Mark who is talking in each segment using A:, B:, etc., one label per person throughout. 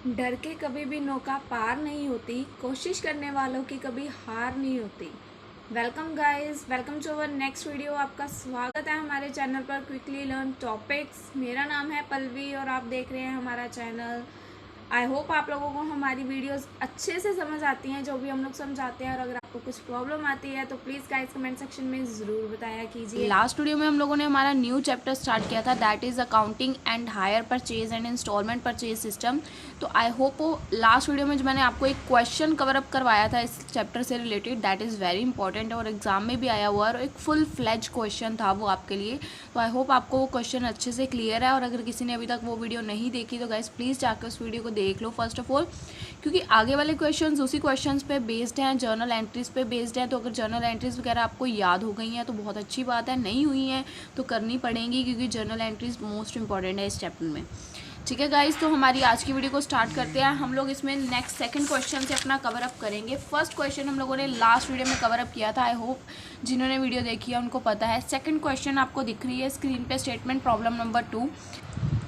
A: डर के कभी भी नौका पार नहीं होती, कोशिश करने वालों की कभी हार नहीं होती। Welcome guys, welcome to our next video. आपका स्वागत है हमारे चैनल पर क्विकली लर्न टॉपिक्स। मेरा नाम है पल्लवी और आप देख रहे हैं हमारा चैनल। आई होप आप लोगों को हमारी वीडियोस अच्छे से समझ आती हैं, जो भी हम लोग समझाते हैं। और अगर आपको कुछ प्रॉब्लम आती है तो प्लीज़ गाइस कमेंट सेक्शन में ज़रूर बताया कीजिए।
B: लास्ट वीडियो में हम लोगों ने हमारा न्यू चैप्टर स्टार्ट किया था, that is accounting and hire purchase and instalment purchase system. तो आई होप वो लास्ट वीडियो में जो मैंने आपको एक क्वेश्चन कवर अप करवाया था इस चैप्टर से related, that is very important और एग्जाम में भी आया हुआ है और एक फुल फ्लेज क्वेश्चन था वो आपके लिए। तो आई होप आपको वो क्वेश्चन अच्छे से क्लियर है। और अगर किसी ने अभी तक वो वीडियो नहीं देखी तो गाइस प्लीज़ जाकर उस वीडियो को देख लो फर्स्ट ऑफ ऑल, क्योंकि आगे वाले क्वेश्चंस उसी क्वेश्चंस पे बेस्ड हैं, जर्नल एंट्रीज पे बेस्ड हैं। तो अगर जर्नल एंट्रीज वगैरह आपको याद हो गई हैं तो बहुत अच्छी बात है, नहीं हुई हैं तो करनी पड़ेंगी, क्योंकि जर्नल एंट्रीज मोस्ट इंपॉर्टेंट है इस चैप्टर में। ठीक है गाइस, तो हमारी आज की वीडियो को स्टार्ट करते हैं। हम लोग इसमें नेक्स्ट सेकंड क्वेश्चन से अपना कवर अप करेंगे। फर्स्ट क्वेश्चन हम लोगों ने लास्ट वीडियो में कवर अप किया था। आई होप जिन्होंने वीडियो देखी है उनको पता है। सेकंड क्वेश्चन आपको दिख रही है स्क्रीन पे, स्टेटमेंट प्रॉब्लम नंबर 2।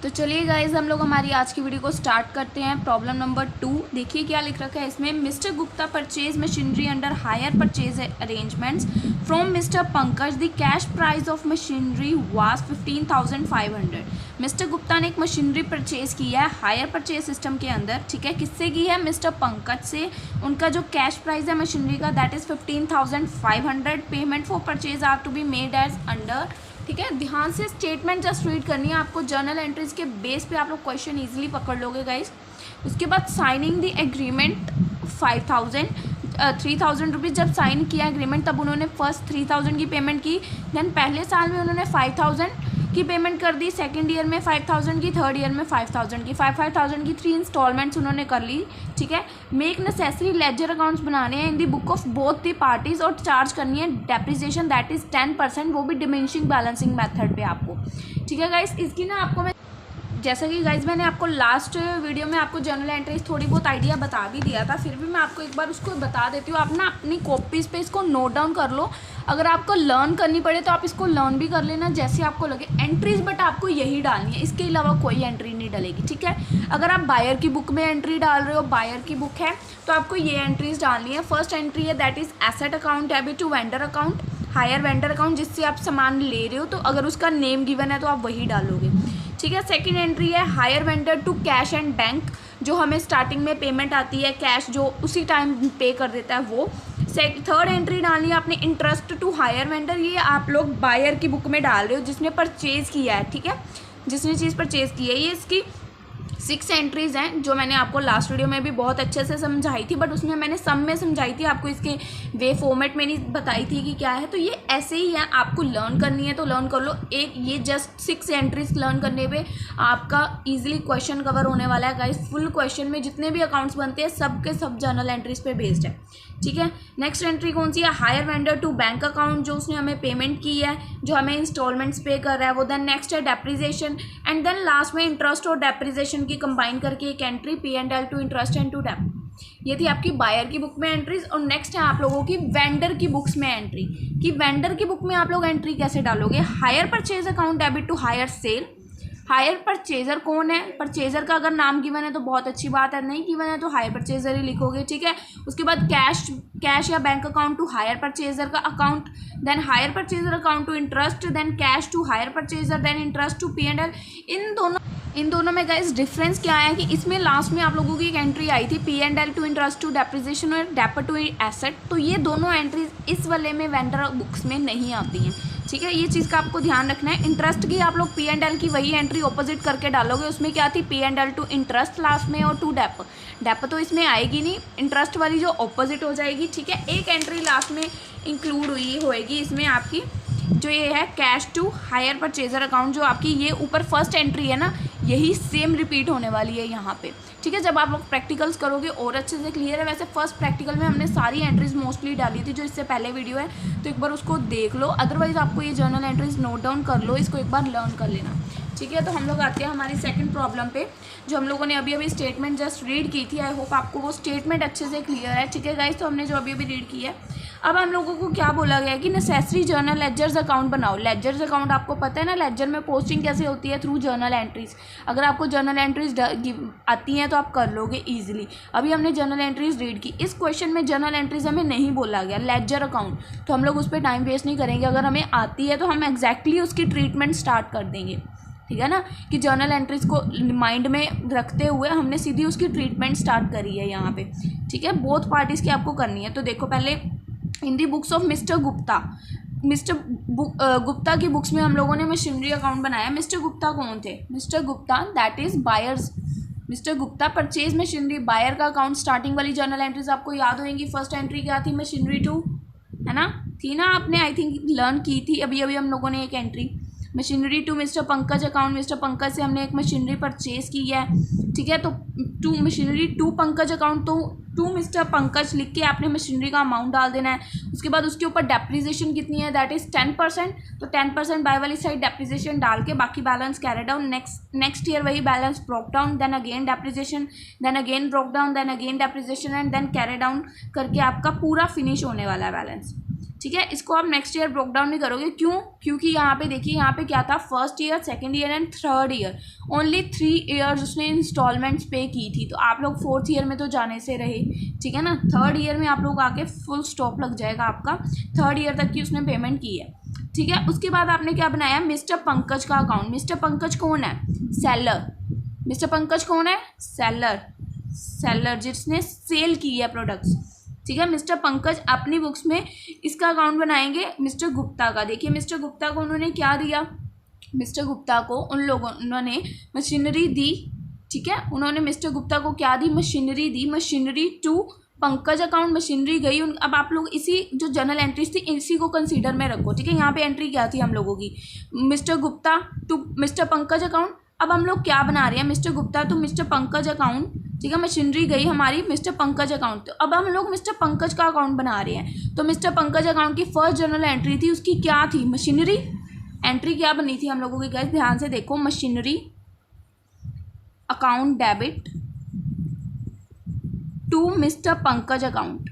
B: तो चलिए गाइज हम लोग हमारी आज की वीडियो को स्टार्ट करते हैं। प्रॉब्लम नंबर 2 देखिए क्या लिख रखा है इसमें। Mister Gupta purchase machinery under hire purchase arrangements from mister Pankaj. The cash price of machinery was 15,500। Mister Gupta ने एक मशीनरी परचेज की है हायर परचेज सिस्टम के अंदर। ठीक है, किससे की है? मिस्टर पंकज से। उनका जो कैश प्राइस है मशीनरी का that is 15,500। Payment for purchase are to be made as under. ठीक है, ध्यान से स्टेटमेंट जस्ट रीड करनी है आपको। जर्नल एंट्रीज के बेस पे आप लोग क्वेश्चन इजीली पकड़ लोगे गाइस। उसके बाद साइनिंग द एग्रीमेंट 3,000 रुपीज़ जब साइन किया एग्रीमेंट तब उन्होंने फर्स्ट 3,000 की पेमेंट की। देन पहले साल में उन्होंने 5,000 की पेमेंट कर दी, सेकेंड ईयर में 5,000 की, थर्ड ईयर में 5,000 की। 5,000 की 3 इंस्टॉलमेंट्स उन्होंने कर ली। ठीक है, मेक नेसेसरी लेजर अकाउंट्स बनाने हैं in the book of both the parties और चार्ज करनी है डेप्रिसिएशन दैट इज़ 10%, वो भी डिमिनिशिंग बैलेंसिंग मेथड पे आपको। ठीक है गाइस, इसकी ना आपको मैं जैसा कि गाइज मैंने आपको लास्ट वीडियो में आपको जर्नल एंट्रीज थोड़ी बहुत आइडिया बता भी दिया था, फिर भी मैं आपको एक बार उसको बता देती हूँ। आप ना अपनी कॉपीज़ पे इसको नोट डाउन कर लो। अगर आपको लर्न करनी पड़े तो आप इसको लर्न भी कर लेना जैसे आपको लगे। एंट्रीज बट आपको यही डालनी है, इसके अलावा कोई एंट्री नहीं डलेगी। ठीक है, अगर आप बायर की बुक में एंट्री डाल रहे हो, बायर की बुक है तो आपको ये एंट्रीज डालनी है। फर्स्ट एंट्री है that is asset account debit to vendor account, hire vendor account जिससे आप सामान ले रहे हो, तो अगर उसका नेम गिवन है तो आप वही डालोगे। ठीक है, सेकंड एंट्री है hire vendor to cash and bank, जो हमें स्टार्टिंग में पेमेंट आती है कैश, जो उसी टाइम पे कर देता है वो। थर्ड एंट्री डालनी है आपने इंटरेस्ट टू हायर वेंडर, ये आप लोग बायर की बुक में डाल रहे हो जिसने परचेज़ किया है। ठीक है, जिसने चीज़ परचेज़ की है। ये इसकी 6 एंट्रीज़ हैं जो मैंने आपको लास्ट वीडियो में भी बहुत अच्छे से समझाई थी, बट उसमें मैंने सम में समझाई थी, आपको इसके वे फॉर्मेट में नहीं बताई थी कि क्या है। तो ये ऐसे ही है, आपको लर्न करनी है तो लर्न कर लो। एक ये जस्ट 6 एंट्रीज लर्न करने पे आपका इजीली क्वेश्चन कवर होने वाला है गाइस। फुल क्वेश्चन में जितने भी अकाउंट्स बनते हैं सब के सब जर्नल एंट्रीज पे बेस्ड है। ठीक है, नेक्स्ट एंट्री कौन सी है? Hire vendor to bank account, जो उसने हमें पेमेंट की है, जो हमें इंस्टॉलमेंट्स पे कर रहा है वो। देन नेक्स्ट है डेप्रिसिएशन एंड देन लास्ट में इंटरेस्ट और डेप्रिसिएशन की कंबाइन करके एक entry P&L to interest and to dep. ये थी आपकी बायर की बुक में एंट्रीज। और नेक्स्ट है आप लोगों की वेंडर की बुक्स में एंट्री, कि वेंडर की बुक में आप लोग एंट्री कैसे डालोगे। Hire purchase account debit to hire sale. Hire purchaser कौन है? परचेजर का अगर नाम गिवन है तो बहुत अच्छी बात है, नहीं गिवन है तो हायर परचेजर ही लिखोगे। ठीक है, उसके बाद कैश या bank account to hire purchaser का account, then hire purchaser account to interest, then cash to hire purchaser, then interest to P&L। इन दोनों में गाइस डिफरेंस क्या है कि इसमें लास्ट में आप लोगों की एक एंट्री आई थी P&L to interest to depreciation और डेप टू एसेट। तो ये दोनों एंट्रीज इस वाले में वेंडर बुक्स में नहीं आती हैं। ठीक है, ये चीज़ का आपको ध्यान रखना है। इंटरेस्ट की आप लोग P&L की वही एंट्री ऑपोजिट करके डालोगे। उसमें क्या थी? P&L टू इंटरेस्ट लास्ट में और टू डेप तो इसमें आएगी नहीं, इंटरेस्ट वाली जो ऑपोजिट हो जाएगी। ठीक है, एक एंट्री लास्ट में इंक्लूड हुई होएगी इसमें आपकी, जो ये है cash to hire purchaser account, जो आपकी ये ऊपर फर्स्ट एंट्री है ना, यही सेम रिपीट होने वाली है यहाँ पे। ठीक है, जब आप लोग प्रैक्टिकल्स करोगे और अच्छे से क्लियर है। वैसे फर्स्ट प्रैक्टिकल में हमने सारी एंट्रीज मोस्टली डाली थी जो इससे पहले वीडियो है, तो एक बार उसको देख लो। अदरवाइज आपको ये जर्नल एंट्रीज नोट डाउन कर लो, इसको एक बार लर्न कर लेना। ठीक है, तो हम लोग आते हैं हमारी सेकंड प्रॉब्लम पे, जो हम लोगों ने अभी अभी स्टेटमेंट जस्ट रीड की थी। आई होप आपको वो स्टेटमेंट अच्छे से क्लियर है। ठीक है गाइस, तो हमने जो अभी अभी रीड की है, अब हम लोगों को क्या बोला गया है कि नेसेसरी जर्नल लेजर्स अकाउंट बनाओ। लेजर्स अकाउंट आपको पता है ना, लेजर में पोस्टिंग कैसे होती है, थ्रू जर्नल एंट्रीज। अगर आपको जर्नल एंट्रीज आती हैं तो आप कर लोगे ईजिली। अभी हमने जर्नल एंट्रीज रीड की, इस क्वेश्चन में जर्नल एंट्रीज हमें नहीं बोला गया, लेजर अकाउंट, तो हम लोग उस पर टाइम वेस्ट नहीं करेंगे। अगर हमें आती है तो हम एग्जैक्टली उसकी ट्रीटमेंट स्टार्ट कर देंगे। ठीक है ना, कि जर्नल एंट्रीज को माइंड में रखते हुए हमने सीधी उसकी ट्रीटमेंट स्टार्ट करी है यहाँ पे। ठीक है, बोथ पार्टीज़ की आपको करनी है। तो देखो, पहले in the books of mister Gupta, Gupta की बुक्स में हम लोगों ने मशीनरी अकाउंट बनाया। मिस्टर गुप्ता कौन थे? Mister Gupta that is buyers. Mister Gupta purchase machinery, buyer का अकाउंट। स्टार्टिंग वाली जर्नल एंट्रीज आपको याद होंगी। फर्स्ट एंट्री क्या थी? मशीनरी टू, है ना, थी ना, आपने आई थिंक लर्न की थी अभी अभी हम लोगों ने एक entry. Machinery to Mr Pankaj account, Mr Pankaj से हमने एक मशीनरी परचेज की है। ठीक है, तो to machinery to Pankaj account, तो टू मिस्टर पंकज लिख के आपने मशीनरी का अमाउंट डाल देना है। उसके बाद उसके ऊपर डेप्रिसिएशन कितनी है, दैट इज़ 10%। तो 10% बाय वाली साइड डेप्रिसिएशन डाल के बाकी balance carry down. Next year वही balance broke down, then again depreciation, then again brought down, then again depreciation and then carry down करके आपका पूरा फिनिश होने वाला है बैलेंस। ठीक है, इसको आप नेक्स्ट ईयर ब्रोक डाउन नहीं करोगे। क्यों? क्योंकि यहाँ पे देखिए, यहाँ पे क्या था, first year, second year and third year, only 3 years उसने इंस्टॉलमेंट्स पे की थी। तो आप लोग फोर्थ ईयर में तो जाने से रहे। ठीक है ना, थर्ड ईयर में आप लोग आके फुल स्टॉप लग जाएगा आपका, थर्ड ईयर तक की उसने पेमेंट की है। ठीक है, उसके बाद आपने क्या बनाया, मिस्टर पंकज का अकाउंट। मिस्टर पंकज कौन है? सेलर। मिस्टर पंकज कौन है? सेलर, सेलर जिसने सेल की है प्रोडक्ट्स। ठीक है, मिस्टर पंकज अपनी बुक्स में इसका अकाउंट बनाएंगे मिस्टर गुप्ता का। देखिए, मिस्टर गुप्ता को उन्होंने क्या दिया, मिस्टर गुप्ता को उन्होंने मशीनरी दी। ठीक है, उन्होंने मिस्टर गुप्ता को क्या दी, मशीनरी दी। Machinery to Pankaj account, machinery गई। अब आप लोग इसी जो जर्नल एंट्रीज थी इसी को कंसीडर में रखो। ठीक है, यहाँ पे एंट्री क्या थी हम लोगों की, Mr Gupta to Mr Pankaj account. अब हम लोग क्या बना रहे हैं, Mr Gupta to Mr Pankaj account. ठीक है, मशीनरी गई हमारी मिस्टर पंकज अकाउंट। तो अब हम लोग मिस्टर पंकज का अकाउंट बना रहे हैं। तो मिस्टर पंकज अकाउंट की फर्स्ट जर्नल एंट्री थी, उसकी क्या थी, मशीनरी। एंट्री क्या बनी थी हम लोगों की गाइस, ध्यान से देखो, machinery account debit to Mr Pankaj account.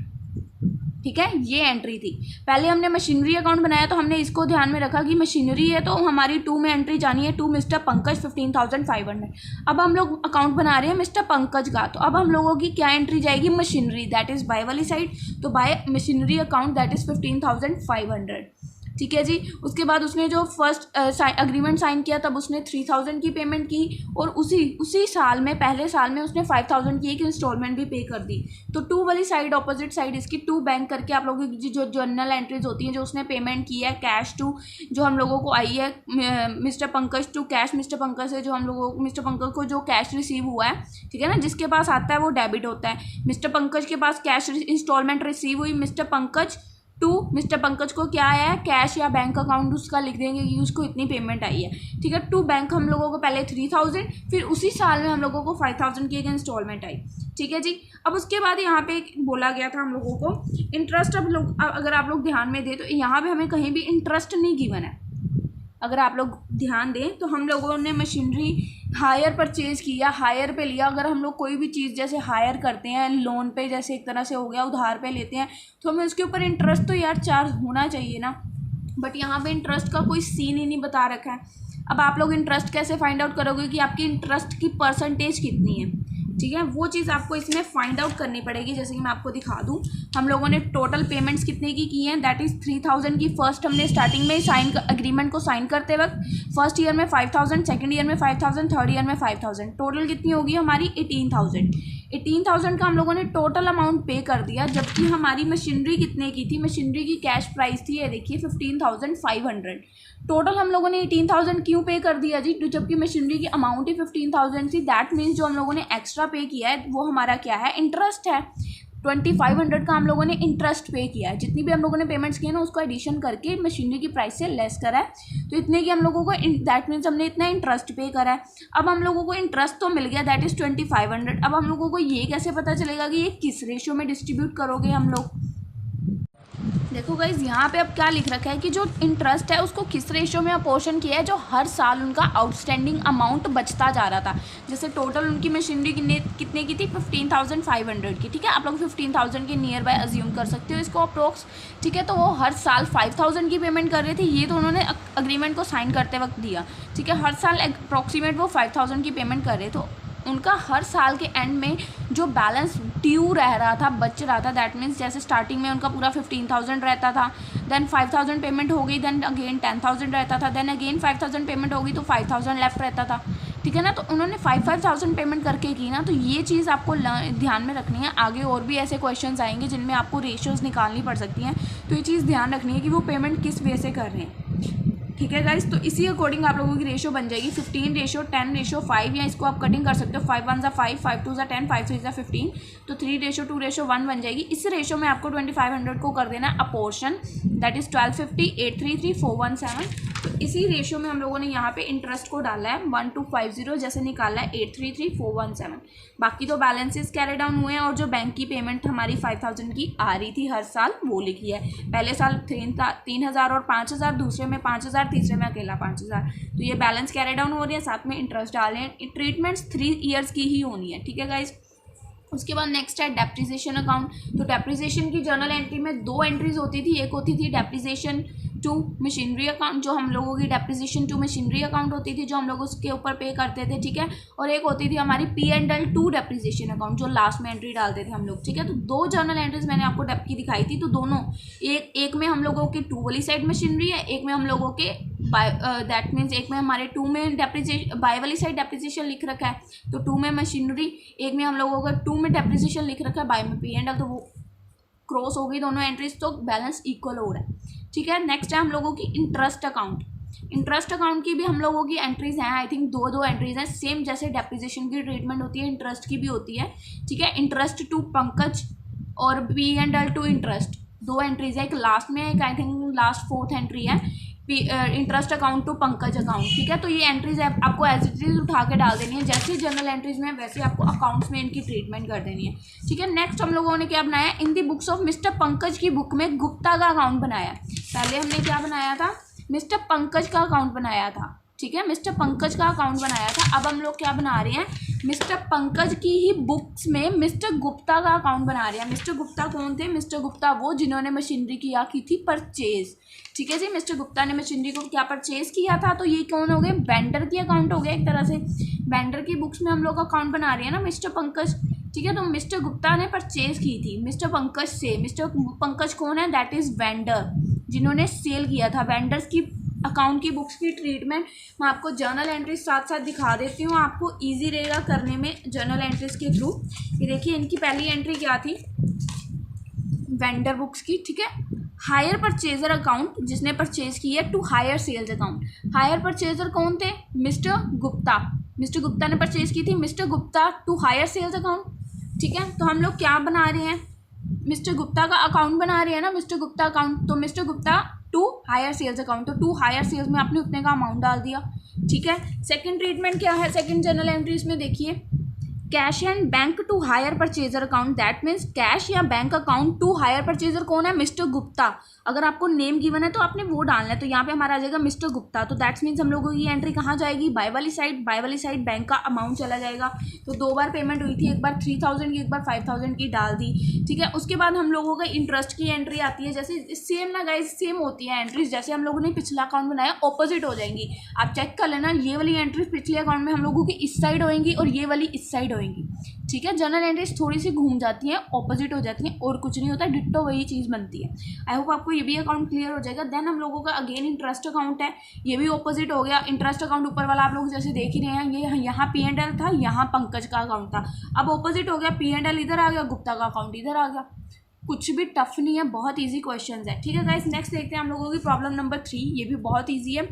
B: ठीक है, ये एंट्री थी। पहले हमने मशीनरी अकाउंट बनाया तो हमने इसको ध्यान में रखा कि मशीनरी है तो हमारी टू में एंट्री जानी है, टू मिस्टर पंकज 15,500। अब हम लोग अकाउंट बना रहे हैं मिस्टर पंकज का, तो अब हम लोगों की क्या एंट्री जाएगी, मशीनरी, दैट इज़ बाय वाली साइड। तो bye machinery account that is 15,500। ठीक है जी, उसके बाद उसने जो फर्स्ट अग्रीमेंट साइन किया तब उसने 3,000 की पेमेंट की, और उसी साल में, पहले साल में उसने 5,000 की एक इंस्टॉलमेंट भी पे कर दी। तो टू वाली साइड, अपोजिट साइड इसकी टू बैंक करके आप लोगों की जो जर्नल एंट्रीज होती हैं, जो उसने पेमेंट की है कैश टू, जो हम लोगों को आई है Mr Pankaj to cash, Mr Pankaj से जो हम लोगों मिस्टर पंकज को जो कैश रिसीव हुआ है, ठीक है ना, जिसके पास आता है वो डेबिट होता है। मिस्टर पंकज के पास कैश इंस्टॉलमेंट रिसीव हुई, Mr Pankaj to Mr Pankaj को क्या आया है, कैश या बैंक अकाउंट उसका लिख देंगे कि उसको इतनी पेमेंट आई है। ठीक है, टू बैंक हम लोगों को पहले 3,000, फिर उसी साल में हम लोगों को 5,000 की एक इंस्टॉलमेंट आई। ठीक है जी, अब उसके बाद यहाँ पे बोला गया था हम लोगों को इंटरेस्ट। अब लोग अगर आप लोग ध्यान में दें तो यहाँ पे हमें कहीं भी इंटरेस्ट नहीं गिवन है। अगर आप लोग ध्यान दें तो हम लोगों ने मशीनरी हायर परचेज़ किया, हायर पे लिया। अगर हम लोग कोई भी चीज़ जैसे हायर करते हैं, लोन पे जैसे एक तरह से हो गया, उधार पे लेते हैं, तो हमें उसके ऊपर इंटरेस्ट तो यार चार्ज होना चाहिए ना। बट यहाँ पे इंटरेस्ट का कोई सीन ही नहीं बता रखा है। अब आप लोग इंटरेस्ट कैसे फाइंड आउट करोगे कि आपकी इंटरेस्ट की परसेंटेज कितनी है। ठीक है, वो चीज़ आपको इसमें फाइंड आउट करनी पड़ेगी। जैसे कि मैं आपको दिखा दूँ, हम लोगों ने टोटल पेमेंट्स कितने की हैं, दैट इज़ 3,000 की। फर्स्ट हमने स्टार्टिंग में साइन अग्रीमेंट को साइन करते वक्त फर्स्ट ईयर में 5,000, सेकंड ईयर में 5,000, थर्ड ईयर में 5,000, टोटल कितनी होगी हमारी 18,000। 18,000 का हम लोगों ने टोटल अमाउंट पे कर दिया। जबकि हमारी मशीनरी कितने की थी, मशीनरी की कैश प्राइस थी ये देखिए 15,500। टोटल हम लोगों ने 18,000 क्यों पे कर दिया जी, जबकि मशीनरी की अमाउंट ही 15,000 थी। दैट मीन्स जो हम लोगों ने एक्स्ट्रा पे किया है वो हमारा क्या है, इंटरेस्ट है। 2,500 का हम लोगों ने इंटरेस्ट पे किया है। जितनी भी हम लोगों ने पेमेंट्स किए ना उसको एडिशन करके मशीनरी की प्राइस से लेस करा है, तो इतने की हम लोगों को, दैट मीन्स हमने इतना इंटरेस्ट पे करा है। अब हम लोगों को इंटरेस्ट तो मिल गया, दैट इज़ 2,500। अब हम लोगों को ये कैसे पता चलेगा कि ये किस रेशियो में डिस्ट्रीब्यूट करोगे हम लोग। देखो गाइज यहाँ पे अब क्या लिख रखा है कि जो इंटरेस्ट है उसको किस रेशियो में अपोर्शन किया है, जो हर साल उनका आउटस्टैंडिंग अमाउंट बचता जा रहा था। जैसे टोटल उनकी मशीनरी कितने की थी, 15,500 की, ठीक है। आप लोग 15,000 के नियर बाय अज्यूम कर सकते हो इसको अप्रोक्स, ठीक है। तो वो हर साल 5,000 की पेमेंट कर रहे थे, ये तो उन्होंने अग्रीमेंट को साइन करते वक्त दिया, ठीक है। हर साल अप्रोक्सीमेट वो 5,000 की पेमेंट कर रहे, तो उनका हर साल के एंड में जो बैलेंस ड्यू रह रहा था, बच रहा था, दैट मीन्स जैसे स्टार्टिंग में उनका पूरा 15,000 रहता था, देन 5,000 पेमेंट हो गई, देन अगेन 10,000 रहता था, देन अगेन 5,000 पेमेंट हो गई तो 5,000 लेफ्ट रहता था, ठीक है ना। तो उन्होंने 5,000 पेमेंट करके की ना, तो ये चीज़ आपको ध्यान में रखनी है। आगे और भी ऐसे क्वेश्चंस आएंगे जिनमें आपको रेशियोज़ निकालनी पड़ सकती हैं, तो ये चीज़ ध्यान रखनी है कि वो पेमेंट किस वे से कर रहे हैं, ठीक है गाइस। तो इसी अकॉर्डिंग आप लोगों की रेशियो बन जाएगी 15:10:5, या इसको आप कटिंग कर सकते हो 5 1 ज़ा 5, 5 2 ज़ा 10, 5 3 ज़ा 15, तो 3:2:1 बन जाएगी। इस रेशियो में आपको 2500 को कर देना अपोर्शन, दैट इज़ 1250, 833, 417। तो इसी रेशियो में हम लोगों ने यहाँ पे इंटरेस्ट को डाला है 1250, जैसे निकाला है 833, 417। बाकी तो बैलेंसेस कैरी डाउन हुए हैं, और जो बैंक की पेमेंट हमारी 5,000 की आ रही थी हर साल वो लिखी है। पहले साल 3,000 और 5,000, दूसरे में 5,000, तीसरे में अकेला 5,000, तो ये बैलेंस कैरी डाउन हो रही है, साथ में इंटरेस्ट डाले हैं। ट्रीटमेंट्स 3 ईयर्स की ही होनी है, ठीक है गाइज। उसके बाद नेक्स्ट है डेप्रिसिएशन अकाउंट। तो डेप्रिसिएशन की जर्नल एंट्री में 2 एंट्रीज होती थी, एक होती थी डेप्रिसिएशन टू मशीनरी अकाउंट, जो हम लोगों की डेप्रिसिएशन टू मशीनरी अकाउंट होती थी, जो हम लोग उसके ऊपर पे करते थे, ठीक है। और एक होती थी हमारी P&L टू डेप्रिसिएशन अकाउंट, जो लास्ट में एंट्री डालते थे हम लोग, ठीक है। तो 2 जर्नल एंट्रीज मैंने आपको डेप की दिखाई थी, तो दोनों एक में हम लोगों की टू वाली साइड मशीनरी है, एक में हम लोगों के दैट मीन्स एक में हमारे 2 में डेप्रिसिएशन, बाय वाली साइड डेप्रिसिएशन लिख रखा है, तो 2 में मशीनरी, एक में हम लोगों का 2 में डेप्रिसिएशन लिख रखा है, बाय में P&L, तो वो क्रॉस हो गई दोनों एंट्रीज, तो बैलेंस इक्वल हो रहा है, ठीक है। नेक्स्ट है हम लोगों की इंटरेस्ट अकाउंट। इंटरेस्ट अकाउंट की भी हम लोगों की एंट्रीज हैं, आई थिंक 2 एंट्रीज हैं, सेम जैसे डेप्रिसिएशन की ट्रीटमेंट होती है इंटरेस्ट की भी होती है, ठीक है। इंटरेस्ट टू पंकज और P&L टू इंटरेस्ट, 2 एंट्रीज है, एक लास्ट में, एक I think last 4th entry है interest account to Pankaj account, ठीक है। तो ये एंट्रीज है आपको एज इट इज उठा के डाल देनी है, जैसे जनरल एंट्रीज में वैसे आपको अकाउंट्स में इनकी ट्रीटमेंट कर देनी है, ठीक है। नेक्स्ट हम लोगों ने क्या बनाया, इन the books of mister Pankaj की बुक में गुप्ता का अकाउंट बनाया। पहले हमने क्या बनाया था, मिस्टर पंकज का अकाउंट बनाया था, ठीक है, मिस्टर पंकज का अकाउंट बनाया था। अब हम लोग क्या बना रहे हैं, मिस्टर पंकज की ही बुक्स में मिस्टर गुप्ता का अकाउंट बना रहे हैं। मिस्टर गुप्ता कौन थे, मिस्टर गुप्ता वो जिन्होंने मशीनरी की थी परचेज, ठीक है जी। मिस्टर गुप्ता ने मशीनरी को क्या परचेज किया था, तो ये कौन हो गए, वेंडर की अकाउंट हो गया एक तरह से। वेंडर की बुक्स में हम लोग अकाउंट बना रहे हैं ना मिस्टर पंकज, ठीक है। तो मिस्टर गुप्ता ने परचेज की थी मिस्टर पंकज से। मिस्टर पंकज कौन है, दैट इज वेंडर, जिन्होंने सेल किया था। वेंडर्स की अकाउंट की बुक्स की ट्रीटमेंट मैं आपको जर्नल एंट्रीज साथ साथ दिखा देती हूँ, आपको इजी रहेगा करने में जर्नल एंट्रीज के थ्रू। ये देखिए इनकी पहली एंट्री क्या थी वेंडर बुक्स की, ठीक है। हायर परचेजर अकाउंट, जिसने परचेज की है, to hire sales account. Hire purchaser कौन थे, मिस्टर गुप्ता। मिस्टर गुप्ता ने परचेज की थी, Mr Gupta to hire sales account, ठीक है। तो हम लोग क्या बना रहे हैं, मिस्टर गुप्ता का अकाउंट बना रहे हैं ना, मिस्टर गुप्ता अकाउंट। तो Mr Gupta to hire sales account, तो टू हायर सेल्स में आपने उतने का अमाउंट डाल दिया, ठीक है। सेकंड ट्रीटमेंट क्या है, सेकंड जर्नल एंट्रीज में देखिए, cash and bank to hire purchaser account, that means cash या bank account to hire purchaser कौन है, मिस्टर गुप्ता। अगर आपको नेम गिवन है तो आपने वो डालना है, तो यहाँ पे हमारा आ जाएगा मिस्टर गुप्ता। तो दैट्स मीन्स हम लोगों की एंट्री कहाँ जाएगी, बाय वाली साइड। बाय वाली साइड बैंक का अमाउंट चला जाएगा। तो 2 बार पेमेंट हुई थी, एक बार 3,000 की, एक बार 5,000 की डाल दी, ठीक है। उसके बाद हम लोगों का इंटरेस्ट की एंट्री आती है, जैसे सेम ना गाइज, सेम होती है एंट्रीज जैसे हम लोगों ने पिछला अकाउंट बनाया, ऑपोजिट हो जाएंगी। आप चेक कर लेना, ये वाली एंट्रीज पिछले अकाउंट में हम लोगों की इस साइड होएंगी और ये वाली इस साइड होएंगी, ठीक है। जनरल एंट्रीज थोड़ी सी घूम जाती हैं, ऑपोजिट हो जाती हैं, और कुछ नहीं होता, डिट्टो वही चीज़ बनती है। आई होप आपको ये भी अकाउंट क्लियर हो जाएगा। देन हम लोगों का अगेन इंटरेस्ट अकाउंट है, ये भी ऑपोजिट हो गया। इंटरेस्ट अकाउंट ऊपर वाला आप लोग जैसे देख ही रहे हैं, ये यहाँ P&L था, यहाँ पंकज का अकाउंट था। अब ऑपोजिट हो गया, P&L इधर आ गया, गुप्ता का अकाउंट इधर आ गया। कुछ भी टफ नहीं है, बहुत ईजी क्वेश्चन है, ठीक है गाइस। नेक्स्ट देखते हैं हम लोगों की प्रॉब्लम नंबर 3, ये भी बहुत ईजी है,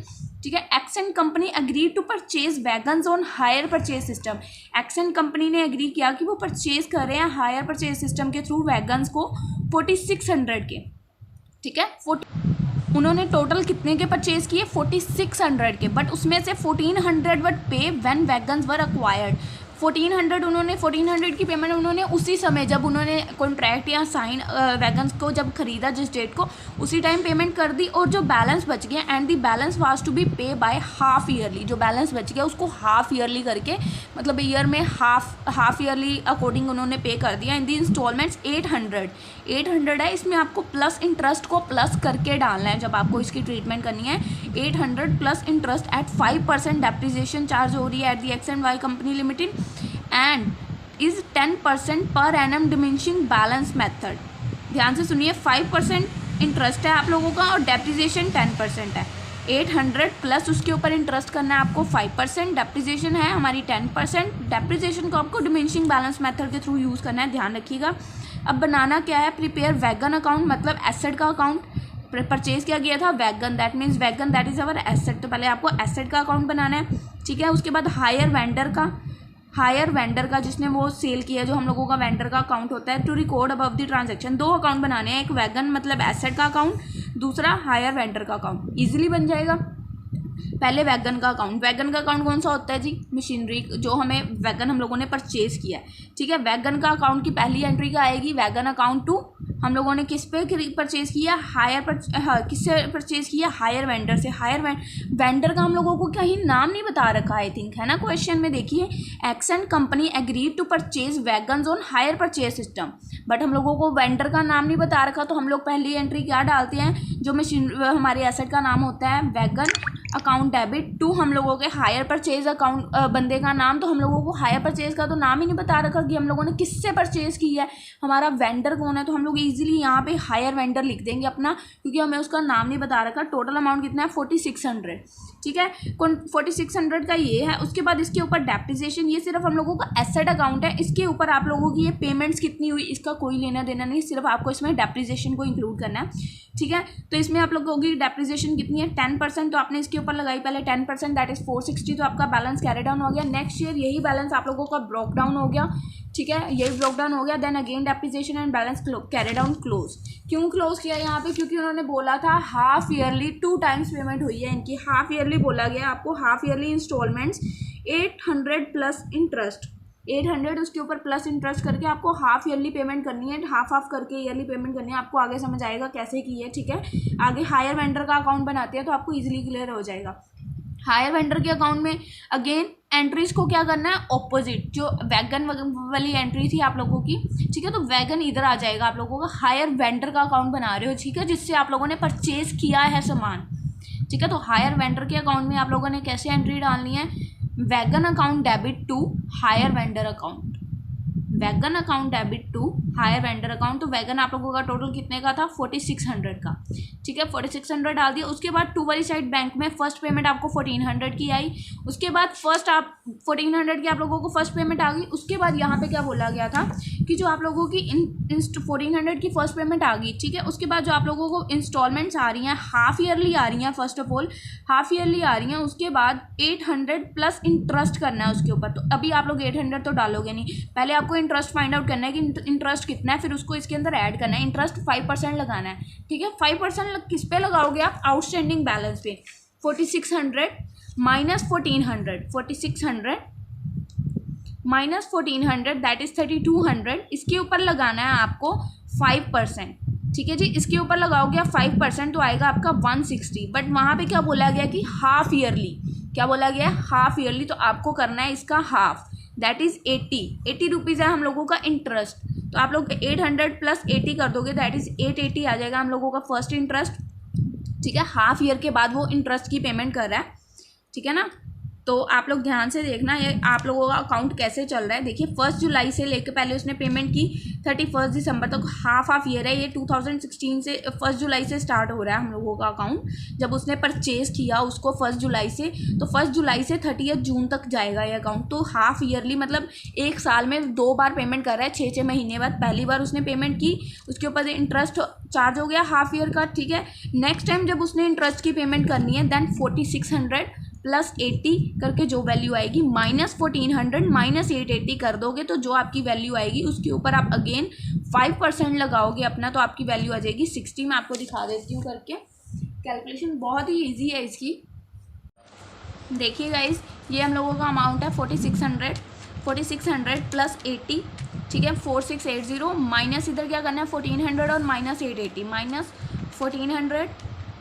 B: ठीक है। Exxon company agree to purchase wagons on hire purchase system. Exxon company ने अग्री किया कि वो परचेज कर रहे हैं हायर परचेज सिस्टम के थ्रू वैगन्स को 4600 के, ठीक है। उन्होंने टोटल कितने के परचेज किए, 4600 के, बट उसमें से 1400 वर पे व्हेन वैगन्स वर अक्वायर्ड। 1400 की पेमेंट उन्होंने उसी समय जब उन्होंने कॉन्ट्रैक्ट या साइन वैगन्स को जब खरीदा जिस डेट को उसी टाइम पेमेंट कर दी, और जो बैलेंस बच गया and the balance was to be pay by half yearly, जो बैलेंस बच गया उसको हाफ ईयरली करके मतलब ईयर में हाफ ईयरली अकॉर्डिंग उन्होंने पे कर दिया। इन दी इंस्टॉलमेंट्स 800 है, इसमें आपको प्लस इंटरेस्ट को प्लस करके डालना है जब आपको इसकी ट्रीटमेंट करनी है। 800 plus interest at 5% depreciation charge हो रही है at the X and Y company limited and is 10% पर एनम डिमिनिशिंग बैलेंस मेथड। ध्यान से सुनिए, 5% इंटरेस्ट है आप लोगों का और डेप्रिसिएशन 10% है। 800 प्लस उसके ऊपर इंटरेस्ट करना है आपको 5%, डेप्रिसिएशन है हमारी 10%। डेप्रिसिएशन को आपको डिमिनिशिंग बैलेंस मेथड के थ्रू यूज़ करना है, ध्यान रखिएगा। अब बनाना क्या है, प्रिपेयर वैगन अकाउंट, मतलब एसेट का अकाउंट परचेज किया गया था wagon, that means wagon that is our asset. तो पहले आपको एसेट का अकाउंट बनाना है, ठीक है। उसके बाद हायर वेंडर का जिसने वो सेल किया, जो हम लोगों का वेंडर का अकाउंट होता है, to record above the transaction. 2 account बनाने हैं, एक वैगन मतलब एसेट का अकाउंट, दूसरा हायर वेंडर का अकाउंट। ईजिली बन जाएगा। पहले वैगन का अकाउंट कौन सा होता है जी, मशीनरी जो हमें वैगन हम लोगों ने परचेज़ किया है, ठीक है। वैगन का अकाउंट की पहली एंट्री क्या आएगी, वैगन अकाउंट टू, हम लोगों ने किस पे परचेज़ किया, किससे परचेज़ किया, हायर वेंडर से। वेंडर का हम लोगों को कहीं नाम नहीं बता रखा आई थिंक, है ना क्वेश्चन में, देखिए X and company agreed to purchase wagons on hire purchase system, but हम लोगों को वेंडर का नाम नहीं बता रखा, तो हम लोग पहली एंट्री क्या डालते हैं, जो मशीन हमारे एसेट का नाम होता है वैगन अकाउंट डेबिट टू हम लोगों के हायर परचेज अकाउंट बंदे का नाम, तो हम लोगों को हायर परचेज का तो नाम ही नहीं बता रखा कि हम लोगों ने किससे परचेज किया है, हमारा वेंडर कौन है, तो हम लोग इजीली यहाँ पे हायर वेंडर लिख देंगे अपना, क्योंकि हमें उसका नाम नहीं बता रखा। टोटल अमाउंट कितना है 4600, ठीक है। 4600 का ये है। उसके बाद इसके ऊपर डेप्रिसिएशन, ये सिर्फ हम लोगों का एसेट अकाउंट है, इसके ऊपर आप लोगों की ये पेमेंट्स कितनी हुई इसका कोई लेना देना नहीं, सिर्फ आपको इसमें डेप्रिसिएशन को इंक्लूड करना है, ठीक है। तो इसमें आप लोगों की डेप्रिसिएशन कितनी है 10%, तो आपने इसके ऊपर लगाई पहले 10%, दैट इज 460, तो आपका बैलेंस कैरी डाउन हो गया। नेक्स्ट ईयर यही बैलेंस आप लोगों का ब्रोक डाउन हो गया, ठीक है, यही ब्रोक डाउन हो गया। Then again depreciation and balance carry down close. क्यों क्लोज किया यहाँ पे, क्योंकि उन्होंने बोला था हाफ ईयरली 2 टाइम्स पेमेंट हुई है इनकी, हाफ ईयरली बोला गया आपको, half yearly instalments 800 plus interest, 800 उसके ऊपर प्लस इंटरेस्ट करके आपको हाफ ईयरली पेमेंट करनी है, हाफ करके ईयरली पेमेंट करनी है। आपको आगे समझ आएगा कैसे की है, ठीक है। आगे हायर वेंडर का अकाउंट बनाते हैं तो आपको इजीली क्लियर हो जाएगा। हायर वेंडर के अकाउंट में अगेन एंट्रीज को क्या करना है, ऑपोजिट, जो वैगन वाली एंट्री थी आप लोगों की, ठीक है, तो वैगन इधर आ जाएगा आप लोगों का। हायर वेंडर का अकाउंट बना रहे हो, ठीक है, जिससे आप लोगों ने परचेज किया है सामान, ठीक है। तो हायर वेंडर के अकाउंट में आप लोगों ने कैसे एंट्री डालनी है, wagon account debit to hire vendor account, wagon account debit to hire vendor account. तो वैगन आप लोगों का टोटल कितने का था 4600 का, ठीक है, 4600 डाल दिया। उसके बाद टू वाली साइड बैंक में फर्स्ट पेमेंट आपको 1400 की आई, उसके बाद फर्स्ट आप 1400 की आप लोगों को फर्स्ट पेमेंट आ गई। उसके बाद यहाँ पे क्या बोला गया था कि जो आप लोगों की 1400 की फर्स्ट पेमेंट आ गई, ठीक है, उसके बाद जो आप लोगों को इंस्टॉलमेंट्स आ रही हैं हाफ ईयरली आ रही हैं, first of all half yearly आ रही हैं, उसके बाद 800 प्लस इंटरेस्ट करना है उसके ऊपर। तो अभी आप लोग 800 तो डालोगे नहीं, पहले आपको इंटरेस्ट फाइंड आउट करना है कि इंटरेस्ट कितना है, फिर उसको इसके अंदर ऐड करना है। इंटरेस्ट 5% लगाना है, ठीक है। 5% किस पे लगाओगे आप, आउटस्टैंडिंग बैलेंस पे। 4600 माइनस 1400, 4600 माइनस 1400 दैट इज 3200, इसके ऊपर लगाना है आपको 5%, ठीक है जी। इसके ऊपर लगाओगे आप 5% तो आएगा आपका 160, बट वहाँ पे क्या बोला गया कि हाफ ईयरली, क्या बोला गया हाफ ईयरली, तो आपको करना है इसका हाफ, दैट इज़ 80 रुपीज़ है हम लोगों का इंटरेस्ट। तो आप लोग 800 प्लस 80 कर दोगे, दैट इज़ 880 आ जाएगा हम लोगों का फर्स्ट इंटरेस्ट, ठीक है। हाफ ईयर के बाद वो इंटरेस्ट की पेमेंट कर रहा है, ठीक है ना। तो आप लोग ध्यान से देखना ये आप लोगों का अकाउंट कैसे चल रहा है। देखिए 1 जुलाई से लेकर पहले उसने पेमेंट की 31 दिसंबर तक, हाफ ईयर है ये। 2016 से 1 जुलाई से स्टार्ट हो रहा है हम लोगों का अकाउंट, जब उसने परचेज किया उसको 1 जुलाई से, तो 1 जुलाई से 30 जून तक जाएगा ये अकाउंट। तो हाफ ईयरली मतलब 1 साल में 2 बार पेमेंट कर रहा है, 6 महीने बाद पहली बार उसने पेमेंट की, उसके ऊपर इंटरेस्ट चार्ज हो गया हाफ ईयर का, ठीक है। नेक्स्ट टाइम जब उसने इंटरेस्ट की पेमेंट करनी है देन 4600 प्लस 80 करके जो वैल्यू आएगी, माइनस 1400 माइनस 880 कर दोगे, तो जो आपकी वैल्यू आएगी उसके ऊपर आप अगेन 5% लगाओगे अपना, तो आपकी वैल्यू आ जाएगी 60। मैं आपको दिखा देती हूँ करके, कैलकुलेशन बहुत ही इजी है इसकी। देखिए गाइस, ये हम लोगों का अमाउंट है 4600 4600 प्लस 80, ठीक है, 4680 माइनस इधर क्या करना है 1400 और माइनस 880, माइनस 1400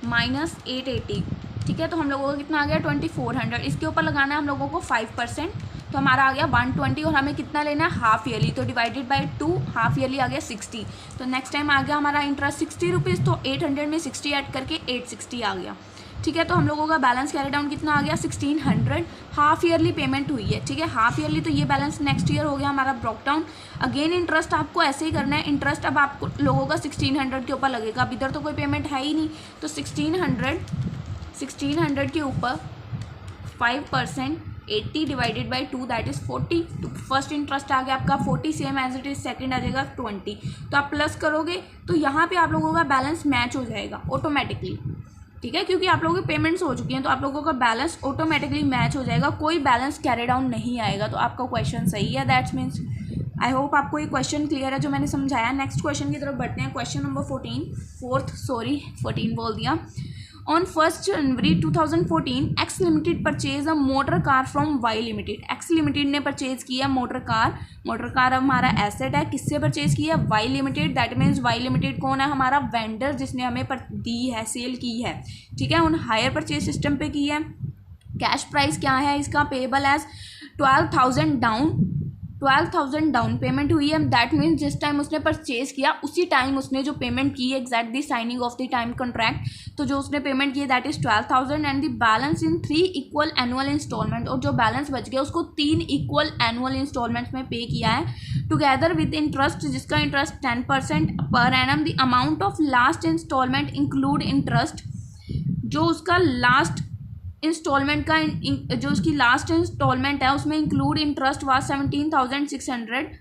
B: माइनस 880, ठीक है। तो हम लोगों को कितना आ गया 2400। इसके ऊपर लगाना है हम लोगों को 5%, तो हमारा आ गया 120 और हमें कितना लेना है हाफ ईयरली, तो डिवाइडेड बाय 2, हाफ ईयरली आ गया 60। तो नेक्स्ट टाइम आ गया हमारा इंटरेस्ट 60 रुपीज़, तो 800 में 60 ऐड करके 860 आ गया, ठीक है। तो हम लोगों का बैलेंस कैरी डाउन कितना आ गया 1600, हाफ ईयरली पेमेंट हुई है, ठीक है, हाफ ईयरली। तो ये बैलेंस नेक्स्ट ईयर हो गया हमारा ब्रोक डाउन। अगेन इंटरेस्ट आपको ऐसे ही करना है, इंटरेस्ट अब आपको लोगों का 1600 के ऊपर लगेगा, अब इधर तो कोई पेमेंट है ही नहीं, तो 1600 के ऊपर 5%, 80 डिवाइडेड बाई 2 दैट इज़ 40। तो फर्स्ट इंटरेस्ट आ गया आपका 40 same as it is, second आ जाएगा 20। तो आप प्लस करोगे तो यहाँ पे आप लोगों का बैलेंस मैच हो जाएगा ऑटोमेटिकली, ठीक है, क्योंकि आप लोगों की पेमेंट्स हो चुकी हैं तो आप लोगों का बैलेंस ऑटोमेटिकली मैच हो जाएगा, कोई बैलेंस कैरी डाउन नहीं आएगा। तो आपका क्वेश्चन सही है, दैट्स मीन्स आई होप आपको ये क्वेश्चन क्लियर है जो मैंने समझाया। नेक्स्ट क्वेश्चन की तरफ बढ़ते हैं, क्वेश्चन नंबर 14 बोल दिया। On 1st January 2014, X Limited purchased a motor car from Y Limited. X Limited ने परचेज किया मोटर कार अब हमारा एसेट है, किससे परचेज किया Y Limited, that means Y Limited कौन है हमारा वेंडर जिसने हमें दी है, सेल की है, ठीक है, उन हायर परचेज सिस्टम पे की है। कैश प्राइस क्या है इसका, पेबल एज 12,000 डाउन पेमेंट हुई है, दैट मीन्स जिस टाइम उसने परचेज किया उसी टाइम उसने जो पेमेंट की है exact the signing of the time contract, तो जो उसने पेमेंट की है that is 12,000 and the balance in 3 equal annual instalment, और जो बैलेंस बच गया उसको 3 इक्वल एनुअल इंस्टॉलमेंट्स में पे किया है टुगेदर विद इंटरेस्ट, जिसका इंटरेस्ट 10% पर annum. The amount of last instalment include interest, जो उसका लास्ट इंस्टॉलमेंट का जो उसकी लास्ट इंस्टॉलमेंट है उसमें इंक्लूड इंटरेस्ट वाज 17,600।